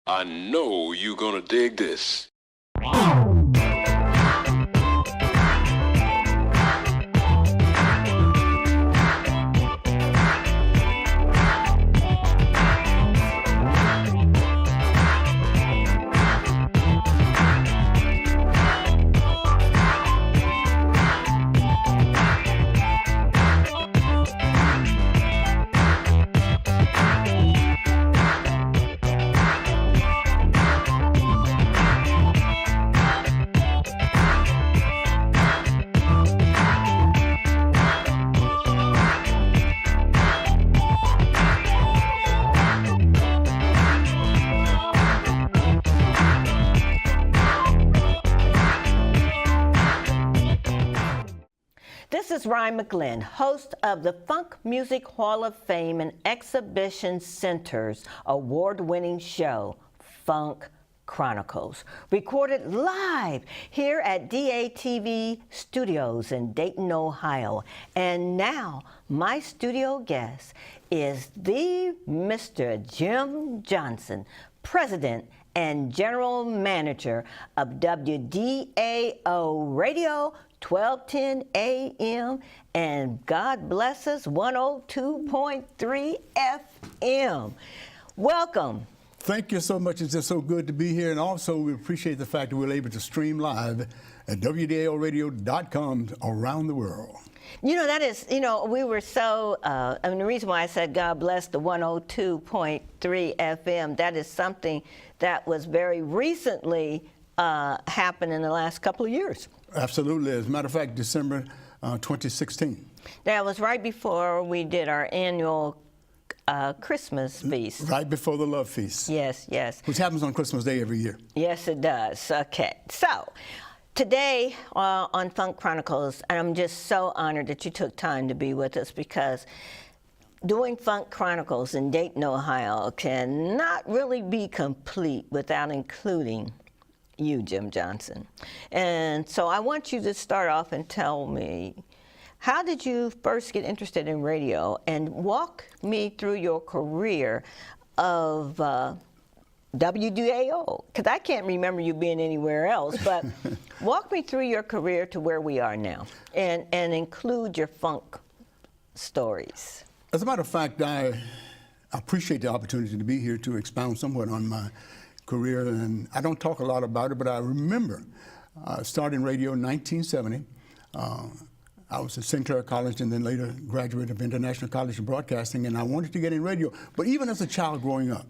I know you're gonna dig this. This is Rhine McLin, host of the Funk Music Hall of Fame and Exhibition Center's award-winning show, Funk Chronicles, recorded live here at DATV Studios in Dayton, Ohio. And now, my studio guest is the Mr. Jim Johnson, President and General Manager of WDAO Radio, 1210 AM, and God bless us, 102.3 FM. Welcome. Thank you so much. It's just so good to be here. And also, we appreciate the fact that we're able to stream live at WDAOradio.com around the world. You know, that is, we were so, the reason why I said God bless the 102.3 FM, that is something that was very recently happened in the last couple of years. Absolutely. As a matter of fact, December 2016. That was right before we did our annual Christmas feast. Right before the Love Feast. Yes, yes. Which happens on Christmas Day every year. Yes, it does. Okay. So, today on Funk Chronicles, and I'm just so honored that you took time to be with us, because doing Funk Chronicles in Dayton, Ohio cannot really be complete without including you, Jim Johnson. And so I want you to start off and tell me, how did you first get interested in radio, and walk me through your career of WDAO, because I can't remember you being anywhere else, but walk me through your career to where we are now, and include your funk stories. As a matter of fact, I appreciate the opportunity to be here to expound somewhat on my career, and I don't talk a lot about it, but I remember starting radio in 1970. I was at St. Clair College and then later graduate of International College of Broadcasting, and I wanted to get in radio. But even as a child growing up,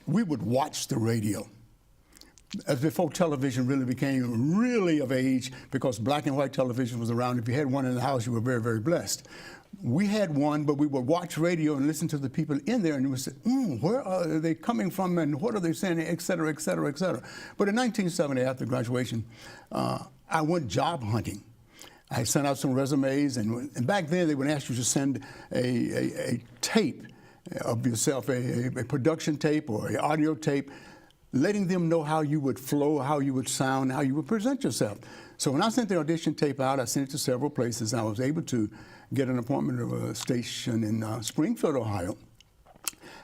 we would watch the radio. As before television really became really of age, because black and white television was around. If you had one in the house, you were very, very blessed. We had one, but we would watch radio and listen to the people in there, and we would say, where are they coming from, and what are they saying, et cetera, et cetera, et cetera. But in 1970, after graduation, I went job hunting. I sent out some resumes, and back then they would ask you to send a tape of yourself, a production tape or an audio tape, letting them know how you would flow, how you would sound, how you would present yourself. So when I sent the audition tape out, I sent it to several places. I was able to get an appointment of a station in Springfield, Ohio.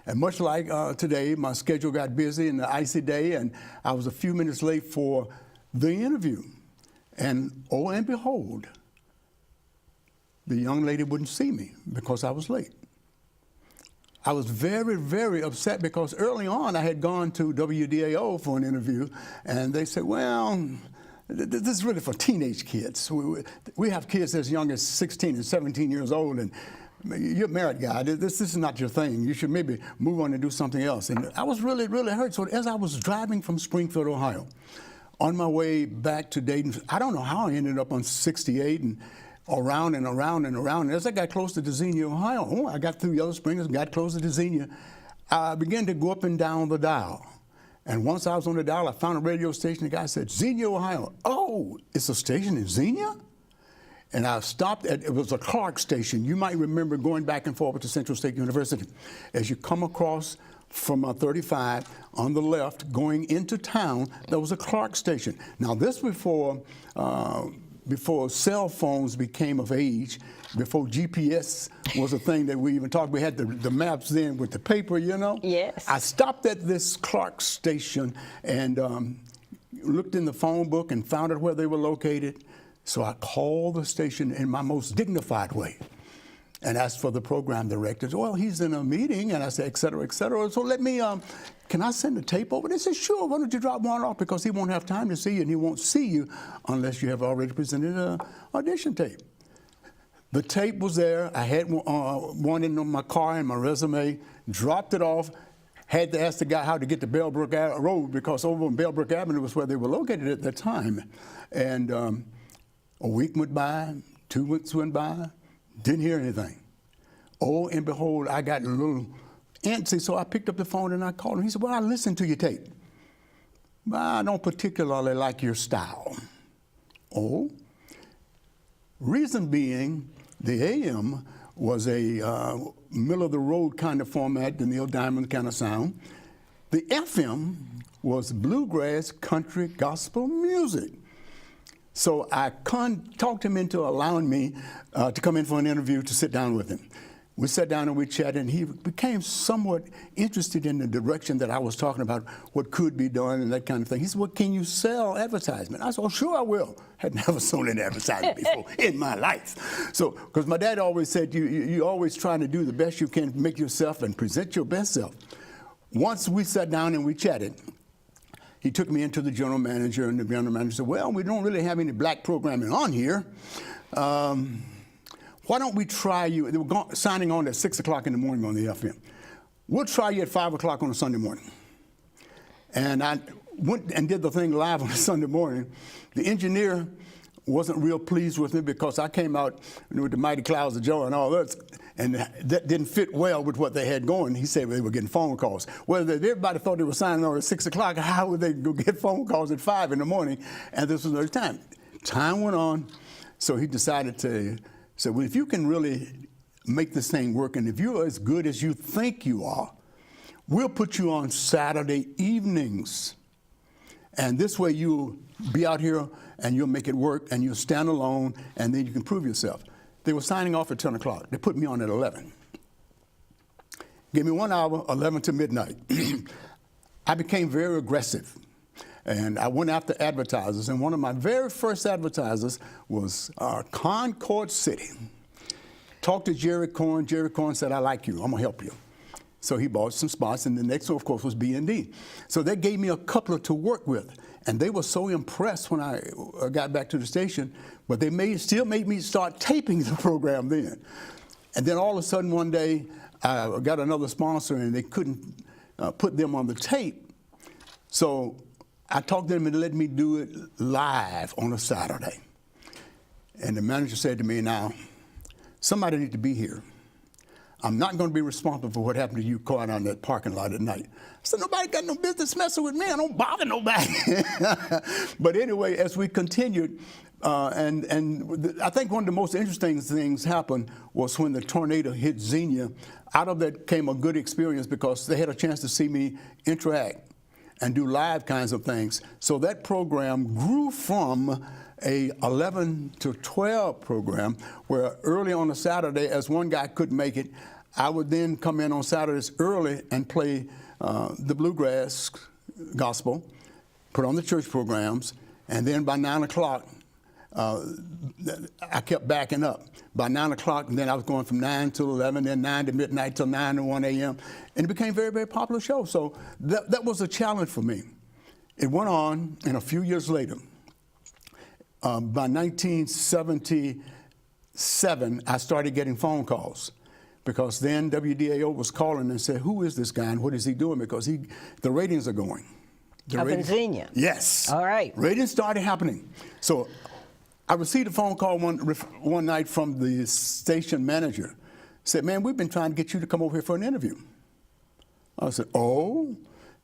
And much like today, my schedule got busy in the icy day, and I was a few minutes late for the interview. And oh, and behold, the young lady wouldn't see me because I was late. I was very, very upset, because early on I had gone to WDAO for an interview, and they said, well, this is really for teenage kids. We have kids as young as 16 and 17 years old, and you're a married guy. This is not your thing. You should maybe move on and do something else. And I was really, really hurt. So as I was driving from Springfield, Ohio, on my way back to Dayton, I don't know how I ended up on 68 and around and around and around. And as I got close to Xenia, Ohio, I got through Yellow Springs and got close to Xenia, I began to go up and down the dial. And once I was on the dial, I found a radio station. The guy said, Xenia, Ohio. Oh, it's a station in Xenia? And I stopped at, it was a Clark station. You might remember going back and forth to Central State University. As you come across from 35 on the left, going into town, there was a Clark station. Now this before before cell phones became of age, before GPS was a thing that we even talked. We had the maps then with the paper, you know. Yes. I stopped at this Clark station and looked in the phone book and found out where they were located. So I called the station in my most dignified way and asked for the program director. Well, he's in a meeting, and I said, et cetera, et cetera. So let me, can I send a tape over? They said, sure, why don't you drop one off, because he won't have time to see you, and he won't see you unless you have already presented an audition tape. The tape was there. I had one in my car and my resume, dropped it off, had to ask the guy how to get to Bellbrook Road, because over on Bellbrook Avenue was where they were located at that time. And a week went by, 2 weeks went by, didn't hear anything. Oh, and behold, I got a little antsy, so I picked up the phone and I called him. He said, well, I listened to your tape, but I don't particularly like your style. Oh, reason being, the AM was a middle-of-the-road kind of format, the Neil Diamond kind of sound. The FM was bluegrass, country, gospel music. So I talked him into allowing me to come in for an interview to sit down with him. We sat down and we chatted, and he became somewhat interested in the direction that I was talking about, what could be done and that kind of thing. He said, well, can you sell advertisement? I said, oh, sure I will. Had never sold an advertisement before in my life. So, because my dad always said, you always trying to do the best you can, make yourself and present your best self. Once we sat down and we chatted, he took me into the general manager, and the general manager said, well, we don't really have any black programming on here. Why don't we try you? They were signing on at 6 o'clock in the morning on the FM. We'll try you at 5 o'clock on a Sunday morning. And I went and did the thing live on a Sunday morning. The engineer wasn't real pleased with me because I came out with the Mighty Clouds of Joy and all that, and that didn't fit well with what they had going. He said they were getting phone calls. Well, everybody thought they were signing on at 6 o'clock. How would they go get phone calls at 5 in the morning? And this was another time. Time went on, so he decided to say, well, if you can really make this thing work, and if you're as good as you think you are, we'll put you on Saturday evenings. And this way you'll be out here and you'll make it work and you'll stand alone and then you can prove yourself. They were signing off at 10 o'clock. They put me on at 11. Gave me 1 hour, 11 to midnight. I became very aggressive. And I went after advertisers. And one of my very first advertisers was Concord City. Talked to Jerry Corn. Jerry Corn said, I like you. I'm going to help you. So he bought some spots, and the next one, of course, was B&D. So they gave me a couple to work with, and they were so impressed when I got back to the station, but they still made me start taping the program then. And then all of a sudden one day, I got another sponsor, and they couldn't put them on the tape. So I talked to them and let me do it live on a Saturday. And the manager said to me, now, somebody needs to be here. I'm not going to be responsible for what happened to you caught out in that parking lot at night. I said, nobody got no business messing with me. I don't bother nobody. But anyway, as we continued, and I think one of the most interesting things happened was when the tornado hit Xenia. Out of that came a good experience because they had a chance to see me interact and do live kinds of things. So that program grew from a 11 to 12 program where early on a Saturday, as one guy couldn't make it, I would then come in on Saturdays early and play the bluegrass gospel, put on the church programs, and then by 9 o'clock, I kept backing up. By 9 o'clock, and then I was going from 9 till 11, then 9 to midnight till 9 to 1 a.m. And it became a very, very popular show. So that was a challenge for me. It went on, and a few years later, by 1977, I started getting phone calls because then WDAO was calling and said, who is this guy and what is he doing? Because the ratings are going. Up in Xenia? Yes. All right. Ratings started happening. So I received a phone call one night from the station manager. Said, man, we've been trying to get you to come over here for an interview. I said, oh?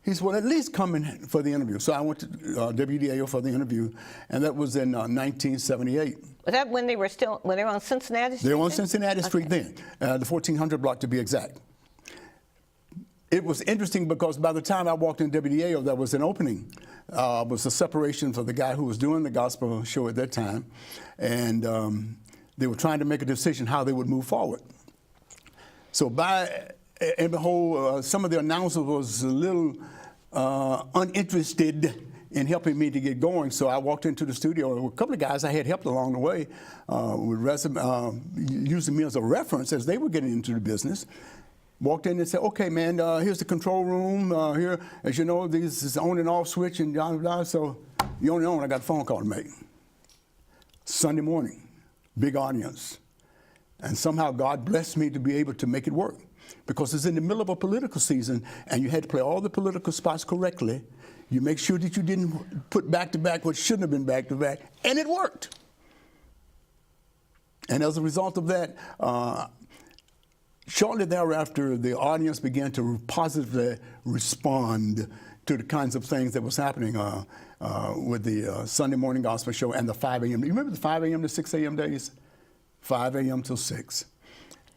He said, well, at least come in for the interview. So I went to WDAO for the interview, and that was in 1978. Was that when they were on Cincinnati Street? They were on Cincinnati Street then, the 1400 block to be exact. It was interesting because by the time I walked in WDAO, there was an opening. Was a separation for the guy who was doing the gospel show at that time. And they were trying to make a decision how they would move forward. So and behold, some of the announcers was a little uninterested in helping me to get going. So I walked into the studio, and a couple of guys I had helped along the way, using me as a reference as they were getting into the business. Walked in and said, okay, man, here's the control room. Here, as you know, this is on and off switch and blah, blah. So you only know I got a phone call to make. Sunday morning, big audience. And somehow God blessed me to be able to make it work. Because it's in the middle of a political season, and you had to play all the political spots correctly. You make sure that you didn't put back-to-back what shouldn't have been back-to-back, and it worked. And as a result of that, shortly thereafter, the audience began to positively respond to the kinds of things that was happening with the Sunday morning gospel show and the 5 a.m. You remember the 5 a.m. to 6 a.m. days? 5 a.m. till 6.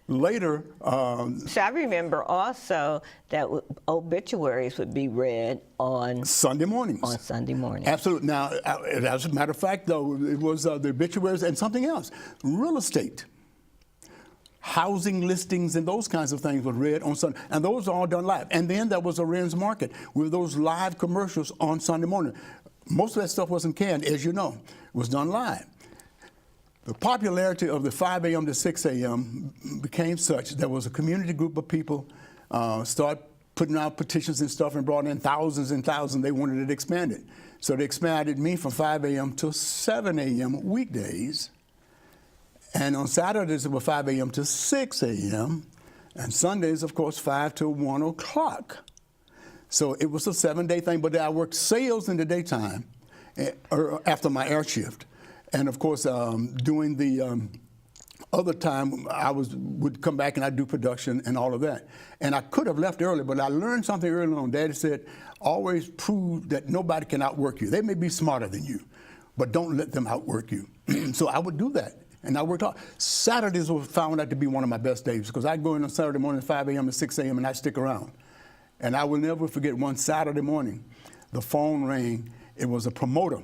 Later, so I remember also that obituaries would be read on Sunday mornings. On Sunday mornings. Absolutely. Now, as a matter of fact, though, it was the obituaries and something else. Real estate, housing listings, and those kinds of things were read on Sunday. And those are all done live. And then there was a Ren's Market with those live commercials on Sunday morning. Most of that stuff wasn't canned, as you know. It was done live. The popularity of the 5 a.m. to 6 a.m. became such there was a community group of people start putting out petitions and stuff and brought in thousands and thousands. They wanted it expanded. So they expanded me from 5 a.m. to 7 a.m. weekdays. And on Saturdays, it was 5 a.m. to 6 a.m. And Sundays, of course, 5 to 1 o'clock. So it was a 7-day thing. But I worked sales in the daytime or after my air shift. And of course, during the other time, would come back and I'd do production and all of that. And I could have left early, but I learned something early on. Daddy said, always prove that nobody can outwork you. They may be smarter than you, but don't let them outwork you. So I would do that. And I worked hard. Saturdays were found out to be one of my best days because I'd go in on Saturday morning at 5 a.m. to 6 a.m. and I'd stick around. And I will never forget one Saturday morning, the phone rang. It was a promoter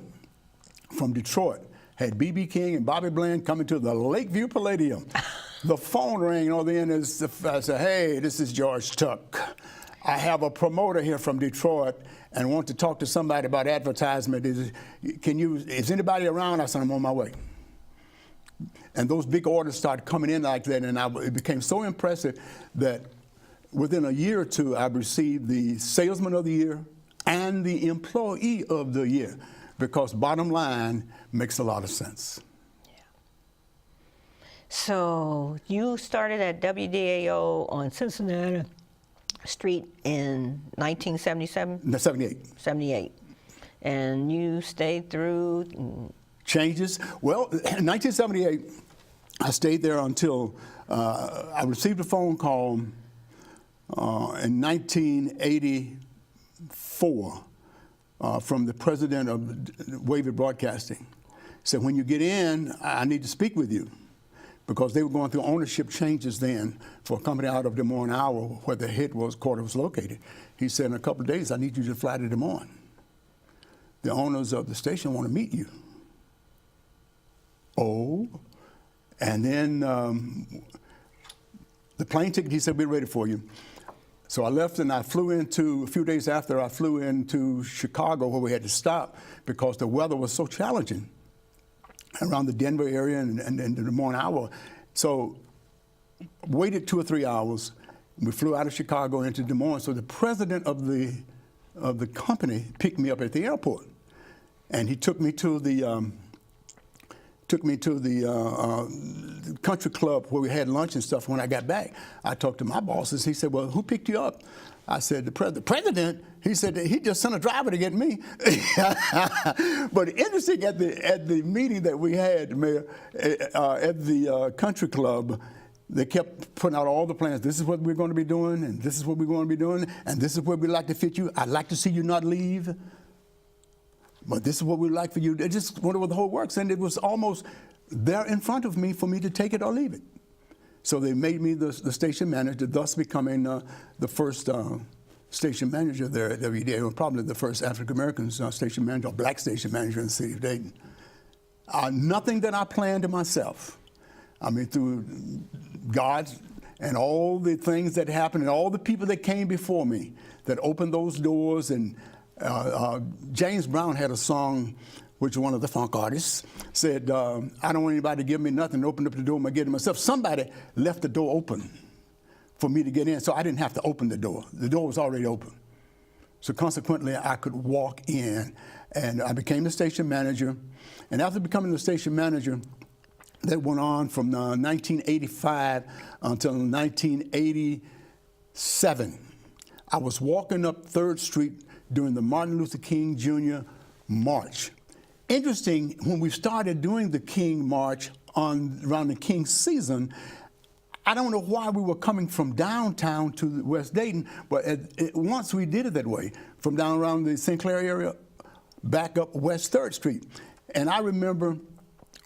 from Detroit. Had B.B. King and Bobby Bland coming to the Lakeview Palladium. The phone rang on the end. I said, hey, this is George Tuck. I have a promoter here from Detroit and want to talk to somebody about advertisement. Is anybody around? I said, I'm on my way. And those big orders started coming in like that, and it became so impressive that within a year or two, I received the Salesman of the Year and the Employee of the Year. Because bottom line makes a lot of sense. Yeah. So you started at WDAO on Cincinnati Street in 1977? No, 78. 78. And you stayed through? Changes. Well, in 1978, I stayed there until I received a phone call in 1984. From the president of Wavy Broadcasting. Said, when you get in, I need to speak with you. Because they were going through ownership changes then for a company out of Des Moines, Iowa, where the headquarters was located. He said, in a couple of days, I need you to fly to Des Moines. The owners of the station want to meet you. Oh. And then the plane ticket, he said, we're ready for you. So I left and I flew a few days after, I flew into Chicago where we had to stop because the weather was so challenging around the Denver area and Des Moines, Iowa. So waited 2 or 3 hours. We flew out of Chicago into Des Moines. So the president of the company picked me up at the airport. And he took me to the country club where we had lunch and stuff. When I got back, I talked to my bosses. He said, well, who picked you up? I said, the president. He said, he just sent a driver to get me. But interesting, at the meeting that we had, Mayor, at the country club, they kept putting out all the plans. This is what we're going to be doing, and this is what we're going to be doing, and this is where we'd like to fit you. I'd like to see you not leave. But this is what we'd like for you. They just wonder what the whole works. And it was almost there in front of me for me to take it or leave it. So they made me the station manager, thus becoming the first station manager there at WDAO, probably the first African-American station manager, or black station manager in the city of Dayton. Nothing that I planned to myself. I mean, through God and all the things that happened and all the people that came before me that opened those doors. And James Brown had a song, which one of the funk artists said, I don't want anybody to give me nothing, open up the door, I'm gonna get it myself. Somebody left the door open for me to get in, so I didn't have to open the door. The door was already open. So consequently, I could walk in, and I became the station manager. And after becoming the station manager, that went on from 1985 until 1987. I was walking up 3rd Street during the Martin Luther King Jr. March. Interesting, when we started doing the King March around the King season, I don't know why we were coming from downtown to West Dayton, but once we did it that way, from down around the St. Clair area, back up West 3rd Street. And I remember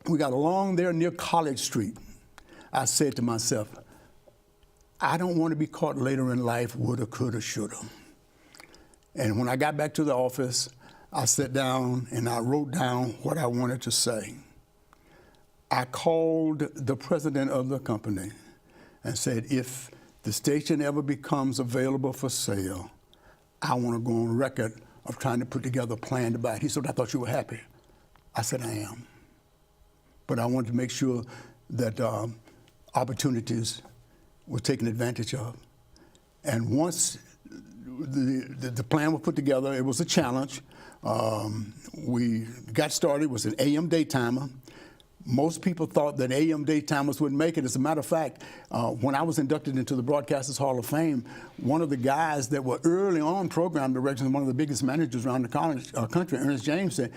we got along there near College Street. I said to myself, I don't want to be caught later in life, woulda, coulda, shoulda. And when I got back to the office, I sat down and I wrote down what I wanted to say. I called the president of the company and said, if the station ever becomes available for sale, I want to go on record of trying to put together a plan to buy it. He said, I thought you were happy. I said, I am. But I wanted to make sure that opportunities were taken advantage of. And once the plan was put together, it was a challenge. We got started, it was an AM daytimer. Most people thought that AM daytimers wouldn't make it. As a matter of fact, when I was inducted into the Broadcasters Hall of Fame, one of the guys that were early on program directors, one of the biggest managers around the country, Ernest James, said,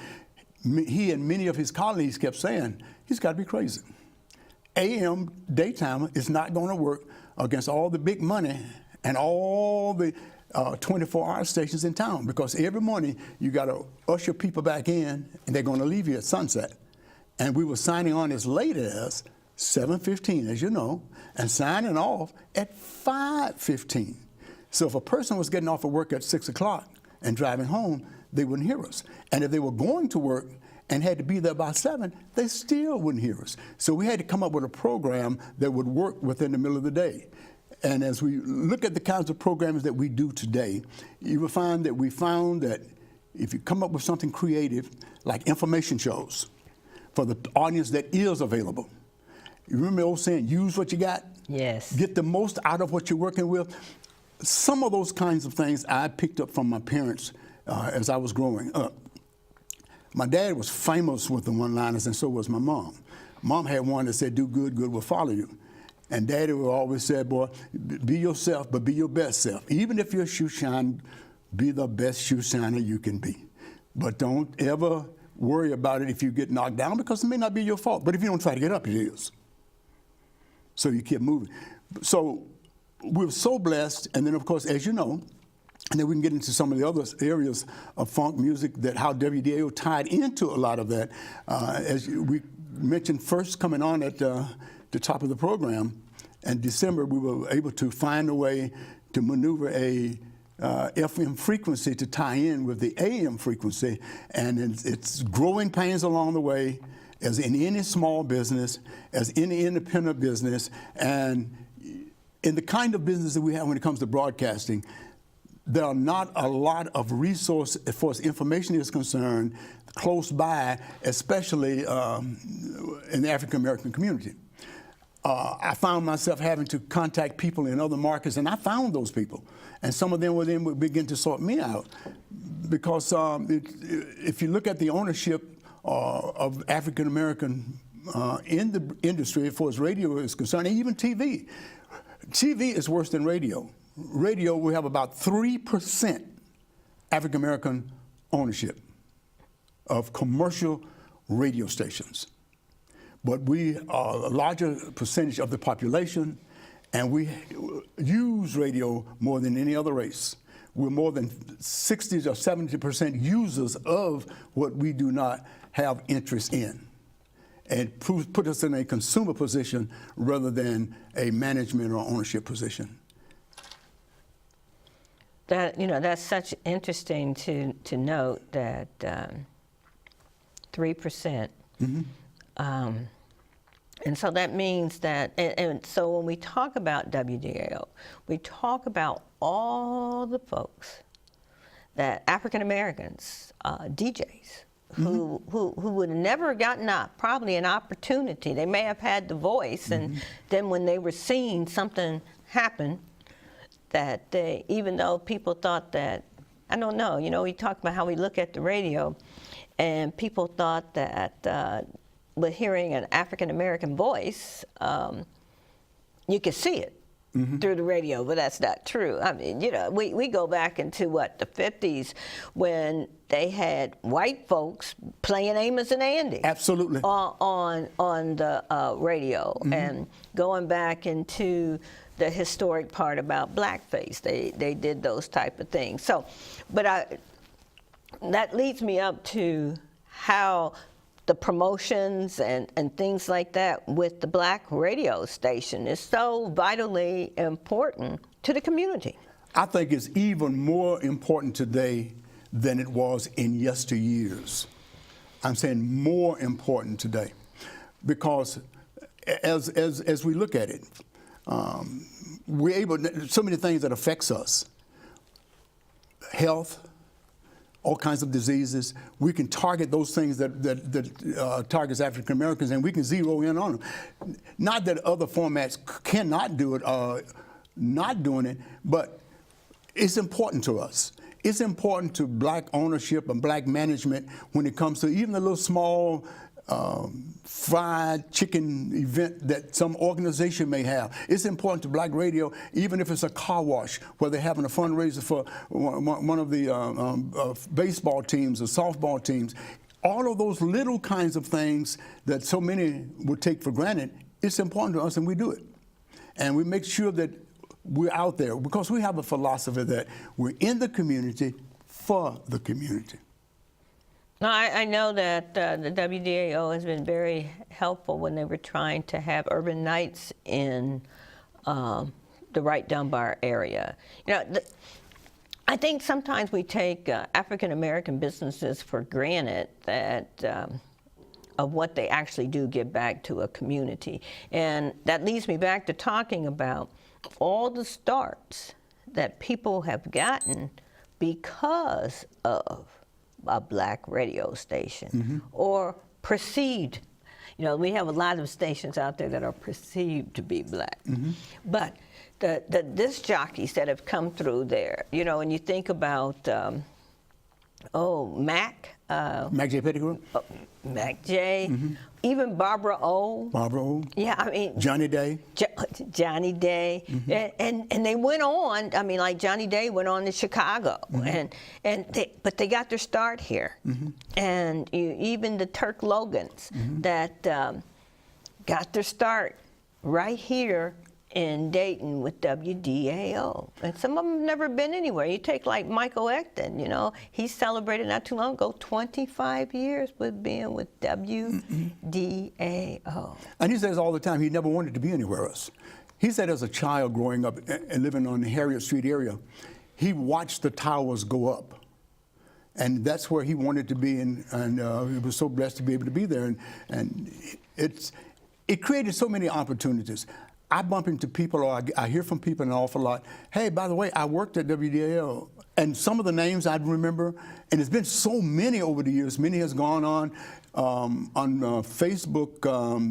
he and many of his colleagues kept saying, he's got to be crazy. AM daytimer is not going to work against all the big money and all the 24-hour stations in town, because every morning you got to usher people back in and they're going to leave you at sunset. And we were signing on as late as 7:15, as you know, and signing off at 5:15. So if a person was getting off of work at 6 o'clock and driving home, they wouldn't hear us. And if they were going to work and had to be there by 7, they still wouldn't hear us. So we had to come up with a program that would work within the middle of the day. And as we look at the kinds of programs that we do today, you will find that we found that if you come up with something creative, like information shows, for the audience that is available. You remember the old saying, use what you got? Yes. Get the most out of what you're working with. Some of those kinds of things I picked up from my parents as I was growing up. My dad was famous with the one-liners, and so was my mom. Mom had one that said, do good, good will follow you. And Daddy would always say, boy, be yourself, but be your best self. Even if you're a shoe shine, be the best shoe shiner you can be. But don't ever worry about it if you get knocked down, because it may not be your fault. But if you don't try to get up, it is. So you keep moving. So we're so blessed. And then, of course, as you know, and then we can get into some of the other areas of funk music, that how WDAO tied into a lot of that. As we mentioned first coming on at the top of the program, in December, we were able to find a way to maneuver a FM frequency to tie in with the AM frequency, and it's growing pains along the way, as in any small business, as any independent business, and in the kind of business that we have when it comes to broadcasting, there are not a lot of resources as far as information is concerned close by, especially in the African American community. I found myself having to contact people in other markets, and I found those people. And some of them would begin to sort me out, because if you look at the ownership of African American in the industry, as far as radio is concerned, and even TV, TV is worse than radio. Radio, we have about 3% African American ownership of commercial radio stations. But we are a larger percentage of the population, and we use radio more than any other race. We're more than 60 or 70% users of what we do not have interest in. And put us in a consumer position rather than a management or ownership position. That, you know, that's such interesting to note that 3%. And so that means that, and so when we talk about WDAO, we talk about all the folks that African Americans, DJs, who would have never gotten probably an opportunity. They may have had the voice, and then when they were seeing something happen, that they, even though people thought that, I don't know, you know, we talk about how we look at the radio, and people thought that with hearing an African American voice, you could see it through the radio, but that's not true. I mean, you know, we go back into what, the 50s, when they had white folks playing Amos and Andy. Absolutely. On the radio, and going back into the historic part about blackface. They did those type of things. So, but that leads me up to how the promotions and things like that with the black radio station is so vitally important to the community. I think it's even more important today than it was in yesteryears. I'm saying more important today, because as we look at it, we're able, so many things that affects us, health, all kinds of diseases. We can target those things that targets African Americans, and we can zero in on them. Not that other formats cannot do it, not doing it, but it's important to us. It's important to black ownership and black management when it comes to even the little small fried chicken event that some organization may have. It's important to black radio, even if it's a car wash where they're having a fundraiser for one of the baseball teams or softball teams. All of those little kinds of things that so many would take for granted, it's important to us, and we do it. And we make sure that we're out there, because we have a philosophy that we're in the community for the community. No, I know that the WDAO has been very helpful when they were trying to have urban nights in the Wright Dunbar area. You know, I think sometimes we take African American businesses for granted that of what they actually do give back to a community, and that leads me back to talking about all the starts that people have gotten because of a black radio station, or perceived. You know, we have a lot of stations out there that are perceived to be black. But the disc jockeys that have come through there, you know, and you think about, Mac. Mac J. Pettigrew? Mac J. Even Barbara O. Barbara O. Yeah, I mean. Johnny Day. Johnny Day. And they went on, I mean, like Johnny Day went on to Chicago. But they got their start here. And even the Turk Logans that got their start right here in Dayton with WDAO. And some of them have never been anywhere. You take like Michael Ecton, you know, he celebrated not too long ago 25 years with being with WDAO. And he says all the time he never wanted to be anywhere else. He said as a child growing up and living on the Harriet Street area, he watched the towers go up. And that's where he wanted to be, and he was so blessed to be able to be there. And it created so many opportunities. I bump into people, or I hear from people an awful lot, hey, by the way, I worked at WDAO. And some of the names I'd remember, and there's been so many over the years. Many has gone on Facebook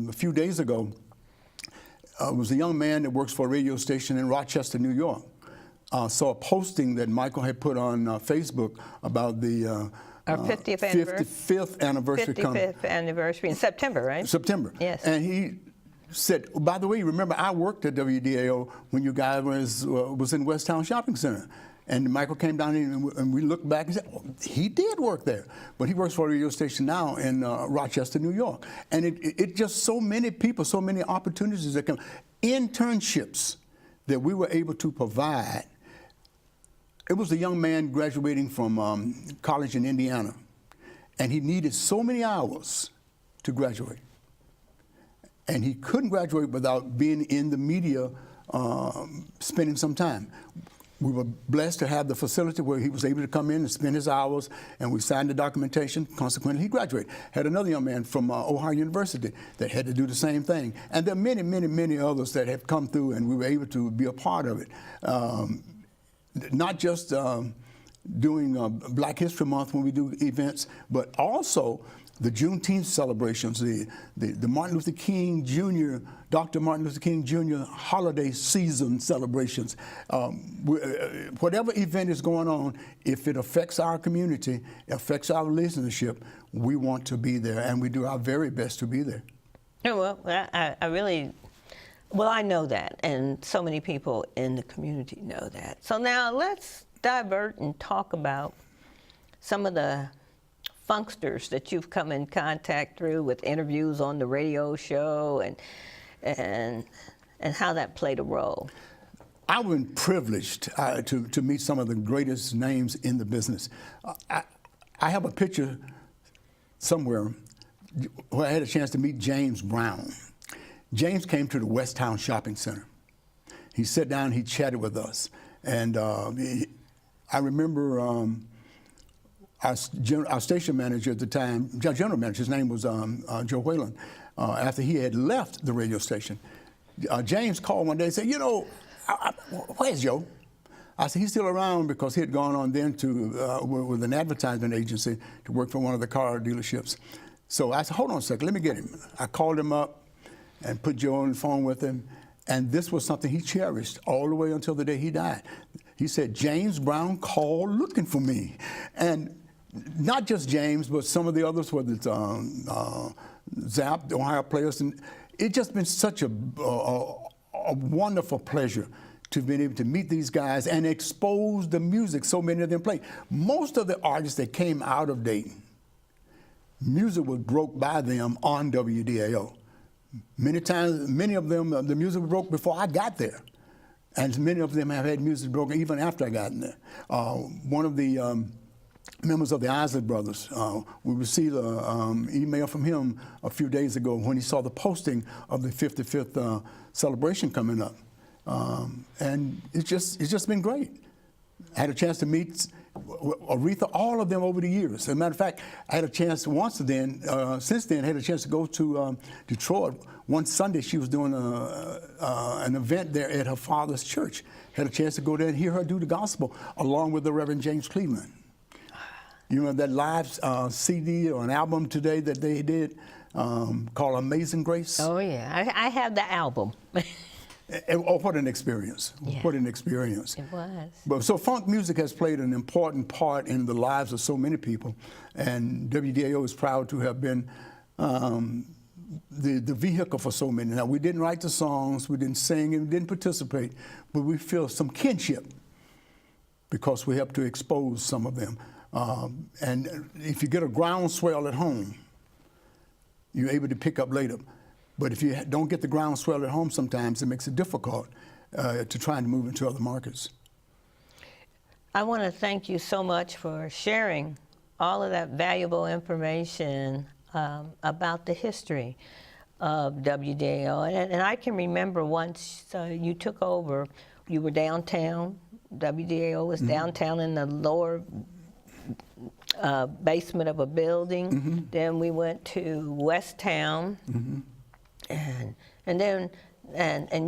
a few days ago. It was a young man that works for a radio station in Rochester, New York. Saw a posting that Michael had put on Facebook about the our 50th anniversary. 55th anniversary. 55th anniversary in September, right? September. Yes. And he said, by the way, remember I worked at WDAO when you guys was in West Town Shopping Center. And Michael came down and we looked back and said, oh, he did work there. But he works for a radio station now in Rochester, New York. And it just so many people, so many opportunities that come. Internships that we were able to provide. It was a young man graduating from college in Indiana. And he needed so many hours to graduate. And he couldn't graduate without being in the media, spending some time. we were blessed to have the facility where he was able to come in and spend his hours, and we signed the documentation. Consequently, he graduated. Had another young man from Ohio University that had to do the same thing. And there are many, many, many others that have come through, and we were able to be a part of it. Not just doing Black History Month when we do events, but also the Juneteenth celebrations, the Martin Luther King Jr., Dr. Martin Luther King Jr. holiday season celebrations. Whatever event is going on, if it affects our community, affects our listenership, we want to be there, and we do our very best to be there. Well, I know that, and so many people in the community know that. So now let's divert and talk about some of the funksters that you've come in contact through with interviews on the radio show, and how that played a role. I've been privileged to meet some of the greatest names in the business. I have a picture somewhere where I had a chance to meet James Brown. James came to the West Town Shopping Center. He sat down, he chatted with us, and I remember our station manager at the time, general manager, his name was Joe Whalen, after he had left the radio station. James called one day and said, you know, where's Joe? I said, he's still around, because he had gone on then to, with an advertisement agency, to work for one of the car dealerships. So I said, hold on a second, let me get him. I called him up and put Joe on the phone with him, and this was something he cherished all the way until the day he died. He said, James Brown called looking for me. And not just James, but some of the others, whether it's Zap, the Ohio players, and it's just been such a wonderful pleasure to be able to meet these guys and expose the music so many of them play. Most of the artists that came out of Dayton, music was broke by them on WDAO. Many times, many of them, the music was broke before I got there. And many of them have had music broken even after I got in there. One of the members of the Isley Brothers, we received an email from him a few days ago when he saw the posting of the 55th celebration coming up. And it's just been great. I had a chance to meet Aretha, all of them over the years. As a matter of fact, I had a chance since then, I had a chance to go to Detroit. One Sunday, she was doing an event there at her father's church. Had a chance to go there and hear her do the gospel, along with the Reverend James Cleveland. You know, that live CD or an album today that they did called Amazing Grace? Oh, yeah. I have the album. Oh, what an experience. Yeah. What an experience. It was. But so funk music has played an important part in the lives of so many people, and WDAO is proud to have been the vehicle for so many. Now, we didn't write the songs, we didn't sing, and we didn't participate, but we feel some kinship because we helped to expose some of them. And if you get a groundswell at home, you're able to pick up later. But if you don't get the groundswell at home, sometimes it makes it difficult to try and move into other markets. I want to thank you so much for sharing all of that valuable information about the history of WDAO. And I can remember once you took over, you were downtown. WDAO was downtown in the lower basement of a building. Then we went to West Town. And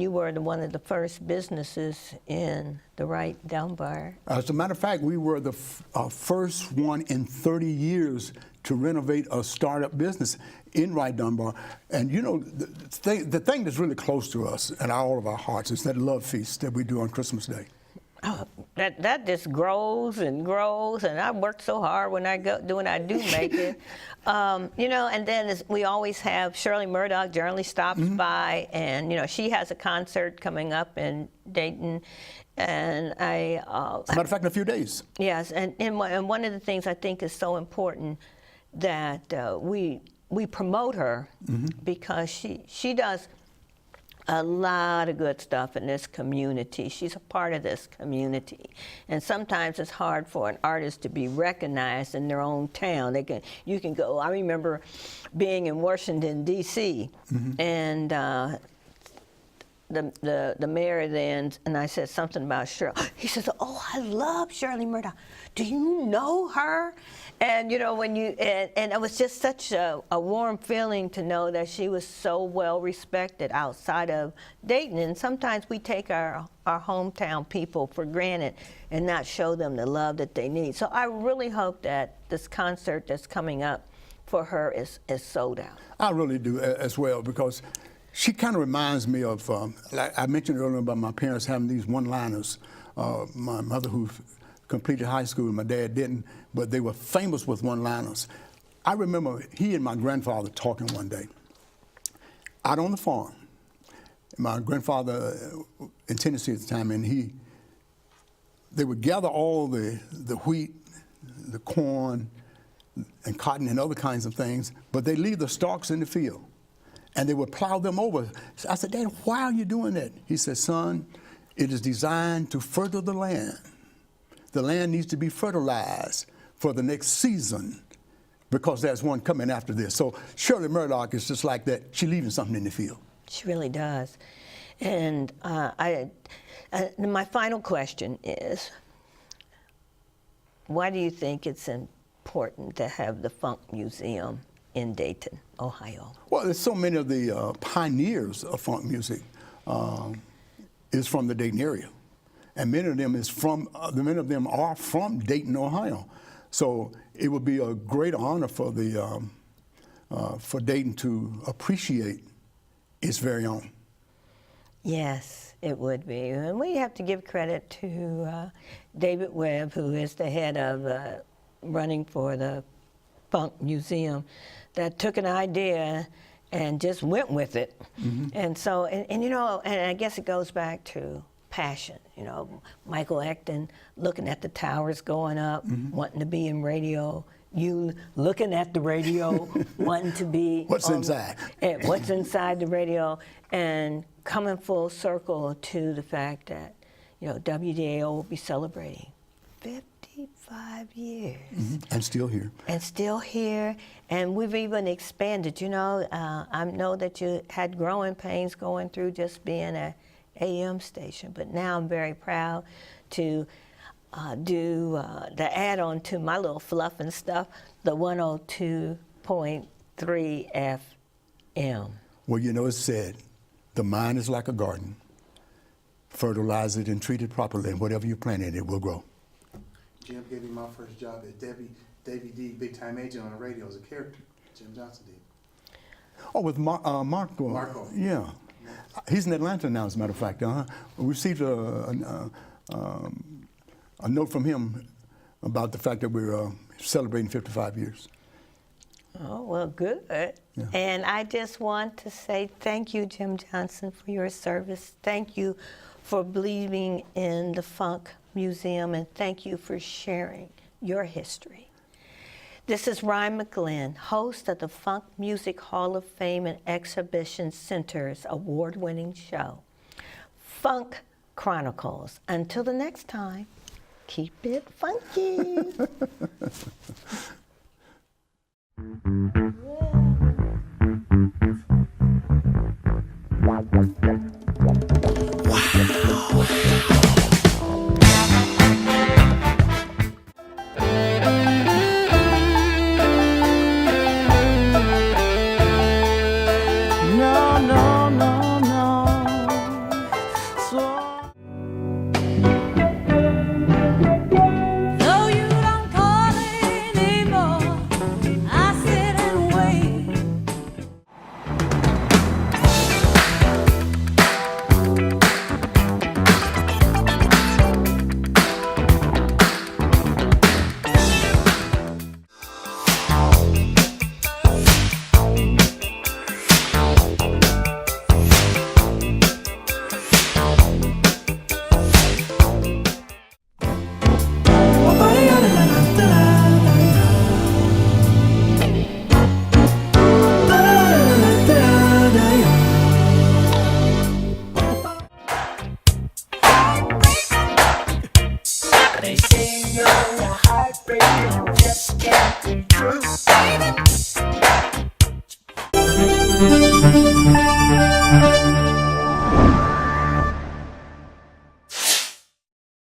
you were one of the first businesses in the Wright Dunbar. As a matter of fact, we were the first one in 30 years to renovate a startup business in Wright Dunbar. And you know, the thing that's really close to us and all of our hearts is that love feast that we do on Christmas Day. Oh, that just grows and grows, and I work so hard when I do make it. You know, and then we always have Shirley Murdoch generally stops by, and you know, she has a concert coming up in Dayton, and as a matter of fact, in a few days. Yes, and one of the things I think is so important that we promote her because she does a lot of good stuff in this community. She's a part of this community. And sometimes it's hard for an artist to be recognized in their own town. You can go, I remember being in Washington, D.C., and the mayor then, and I said something about Shirley. He says, "Oh, I love Shirley Murdoch. Do you know her?" And you know, when you and it was just such a warm feeling to know that she was so well respected outside of Dayton. And sometimes we take our hometown people for granted and not show them the love that they need. So I really hope that this concert that's coming up for her is sold out. I really do as well, because she kind of reminds me of, like I mentioned earlier about my parents having these one-liners. My mother, who completed high school, and my dad didn't, but they were famous with one-liners. I remember he and my grandfather talking one day out on the farm. My grandfather in Tennessee at the time, and they would gather all the wheat, the corn, and cotton and other kinds of things, but they leave the stalks in the field, and they would plow them over. I said, "Dad, why are you doing that?" He said, "Son, it is designed to fertile the land. The land needs to be fertilized for the next season, because there's one coming after this." So Shirley Murdoch is just like that. She's leaving something in the field. She really does. And my final question is, why do you think it's important to have the Funk Museum in Dayton, Ohio? Well, there's so many of the pioneers of funk music is from the Dayton area, and many of them are from Dayton, Ohio. So it would be a great honor for for Dayton to appreciate its very own. Yes, it would be. And we have to give credit to David Webb, who is the head of running for the Funk Museum, that took an idea and just went with it. Mm-hmm. And so, and you know, and I guess it goes back to passion. You know, Michael Ecton looking at the towers going up, mm-hmm. wanting to be in radio. You looking at the radio, wanting to be what's inside the radio, and coming full circle to the fact that, you know, WDAO will be celebrating 55 years. Mm-hmm. And still here. And still here. And we've even expanded. You know, I know that you had growing pains going through just being an AM station, but now I'm very proud to do the add-on to my little fluff and stuff, the 102.3 FM. Well, you know, it's said, the mind is like a garden. Fertilize it and treat it properly, and whatever you plant in it will grow. Jim gave me my first job at Davy D, Big Time Agent on the radio as a character. Jim Johnson did. Oh, with Marco. Marco. Yeah. He's in Atlanta now, as a matter of fact. We received a note from him about the fact that we're celebrating 55 years. Oh, well, good. Yeah. And I just want to say thank you, Jim Johnson, for your service. Thank you for believing in the Funk Museum, and thank you for sharing your history. This is Rhine McLin, host of the Funk Music Hall of Fame and Exhibition Center's award-winning show, Funk Chronicles. Until the next time, keep it funky.